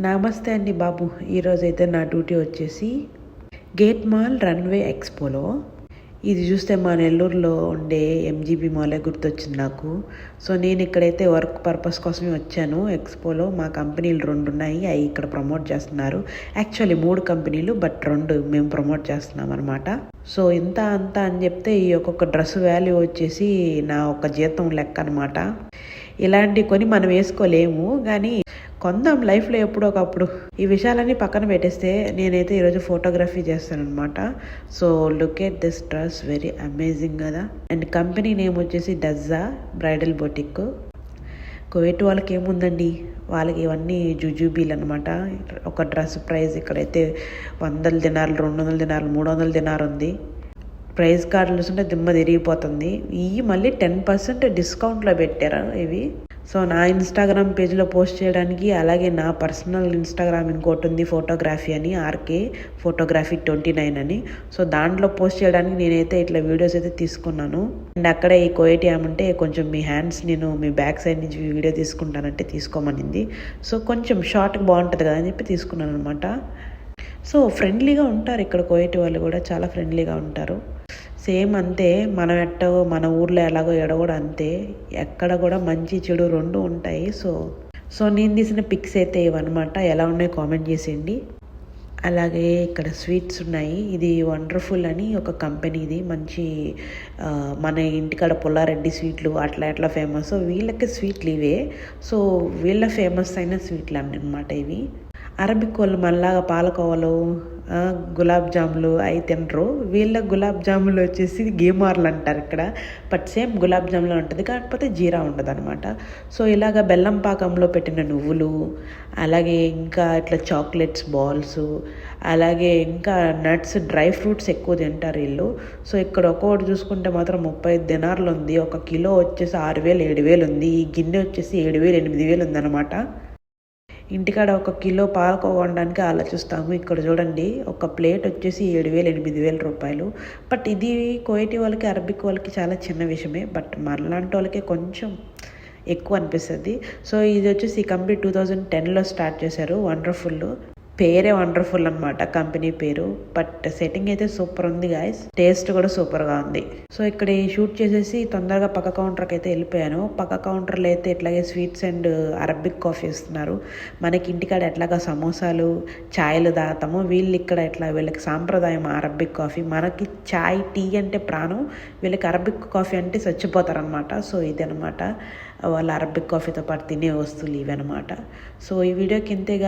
నమస్తే అండి బాబు. ఈరోజైతే నా డ్యూటీ వచ్చేసి గేట్ మాల్ రన్వే ఎక్స్పోలో. ఇది చూస్తే మా నెల్లూరులో ఉండే ఎంజీబీ మాలే గుర్తొచ్చింది నాకు. సో నేను ఇక్కడైతే వర్క్ పర్పస్ కోసమే వచ్చాను. ఎక్స్పోలో మా కంపెనీలు 2 ఉన్నాయి, అవి ఇక్కడ ప్రమోట్ చేస్తున్నారు. యాక్చువల్లీ 3 కంపెనీలు, బట్ 2 మేము ప్రమోట్ చేస్తున్నాం అనమాట. సో ఇంత అంత అని చెప్తే ఈ ఒక్కొక్క డ్రెస్ వాల్యూ వచ్చేసి నా ఒక జీతం లెక్క అనమాట. ఇలాంటివి కొని మనం వేసుకోలేము, కానీ కొందాం లైఫ్లో ఎప్పుడో ఒకప్పుడు. ఈ విషయాలన్నీ పక్కన పెట్టేస్తే నేనైతే ఈరోజు ఫోటోగ్రఫీ చేస్తాను అనమాట. So look at this dress, very amazing కదా. అండ్ కంపెనీ నేమ్ వచ్చేసి డజ్జా బ్రైడల్ బొటిక్. కువైట్ వాళ్ళకి ఏముందండి, వాళ్ళకి ఇవన్నీ జుజుబీలు అనమాట. ఒక డ్రెస్ ప్రైస్ ఇక్కడైతే 100 దినార్లు, 200 దినార్లు, 300 దినార్ ఉంది. ప్రైస్ కార్డులు చూస్తుంటే దిమ్మ తిరిగిపోతుంది. ఇవి మళ్ళీ 10% డిస్కౌంట్లో పెట్టారు ఇవి. సో నా ఇన్స్టాగ్రామ్ పేజ్లో పోస్ట్ చేయడానికి, అలాగే నా పర్సనల్ ఇన్స్టాగ్రామ్ ఇంకోటి ఉంది, ఫోటోగ్రఫీ అని, ఆర్కే ఫోటోగ్రఫీ 29 అని. సో దాంట్లో పోస్ట్ చేయడానికి నేనైతే ఇట్లా వీడియోస్ అయితే తీసుకున్నాను. అండ్ అక్కడే ఈ కోయటి ఏమంటే కొంచెం మీ హ్యాండ్స్ నేను మీ బ్యాక్ సైడ్ నుంచి వీడియో తీసుకుంటానంటే తీసుకోమనింది. సో కొంచెం షార్ట్గా బాగుంటుంది కదా అని చెప్పి తీసుకున్నాను అనమాట. సో ఫ్రెండ్లీగా ఉంటారు ఇక్కడ కోయటి వాళ్ళు కూడా, చాలా ఫ్రెండ్లీగా ఉంటారు. సేమ్ అంతే, మనం ఎట్టో మన ఊర్లో ఎలాగో ఎడ కూడా అంతే, ఎక్కడ కూడా మంచి చెడు 2 ఉంటాయి. సో నేను తీసిన పిక్స్ అయితే ఇవన్నమాట. ఎలా ఉన్నాయో కామెంట్ చేసేయండి. అలాగే ఇక్కడ స్వీట్స్ ఉన్నాయి. ఇది వండర్ఫుల్ అని ఒక కంపెనీది, మంచి మన ఇంటికాడ పుల్లారెడ్డి స్వీట్లు అట్లా ఫేమస్. వీళ్ళకి స్వీట్లు ఇవే. సో వీళ్ళ ఫేమస్ అయిన స్వీట్లు అన్నమాట ఇవి. అరబిక్ వాళ్ళు మనలాగా పాలకోవలు, గులాబ్ జాములు అవి తినరు. వీళ్ళ గులాబ్ జాములు వచ్చేసి గేమార్లు అంటారు ఇక్కడ. బట్ సేమ్ గులాబ్ జాములు ఉంటుంది, కాకపోతే జీరా ఉండదు అనమాట. సో ఇలాగ బెల్లం పాకంలో పెట్టిన నువ్వులు, అలాగే ఇంకా ఇట్లా చాక్లెట్స్ బాల్స్, అలాగే ఇంకా నట్స్, డ్రై ఫ్రూట్స్ ఎక్కువ తింటారు వీళ్ళు. సో ఇక్కడ ఒక్కొక్కటి చూసుకుంటే మాత్రం 35 దినార్లు ఉంది. 1 కిలో వచ్చేసి 6,000 7,000 ఉంది. ఈ గిన్నె వచ్చేసి 7,000 8,000 ఉందన్నమాట. ఇంటికాడ 1 కిలో పాలకోవా కొనడానికి ఆలోచిస్తాము. ఇక్కడ చూడండి, ఒక ప్లేట్ వచ్చేసి 7,000 8,000 రూపాయలు. బట్ ఇది కోయటి వాళ్ళకి, అరబిక్ వాళ్ళకి చాలా చిన్న విషయమే, బట్ మనలాంటి వాళ్ళకి కొంచెం ఎక్కువ అనిపిస్తుంది. సో ఇది వచ్చేసి ఈ కంపెనీ 2010లో స్టార్ట్ చేశారు. వండర్ఫుల్, పేరే వండర్ఫుల్ అనమాట కంపెనీ పేరు. బట్ సెట్టింగ్ అయితే సూపర్ ఉంది గాయస్, టేస్ట్ కూడా సూపర్గా ఉంది. సో ఇక్కడ ఈ షూట్ చేసేసి తొందరగా పక్క కౌంటర్కి అయితే వెళ్ళిపోయాను. పక్క కౌంటర్లో అయితే ఇట్లాగే స్వీట్స్ అండ్ అరబిక్ కాఫీ ఇస్తున్నారు. మనకి ఇంటికాడ ఎట్లాగా సమోసాలు ఛాయ్లు తాగుతామో, వీళ్ళు ఇక్కడ ఇట్లా వీళ్ళకి సాంప్రదాయం అరబిక్ కాఫీ. మనకి ఛాయ్ టీ అంటే ప్రాణం, వీళ్ళకి అరబిక్ కాఫీ అంటే చచ్చిపోతారనమాట. సో ఇదనమాట వాళ్ళ అరబిక్ కాఫీతో పాటు తినే వస్తువులు ఇవన్నమాట. సో ఈ వీడియోకి ఇంతేగా.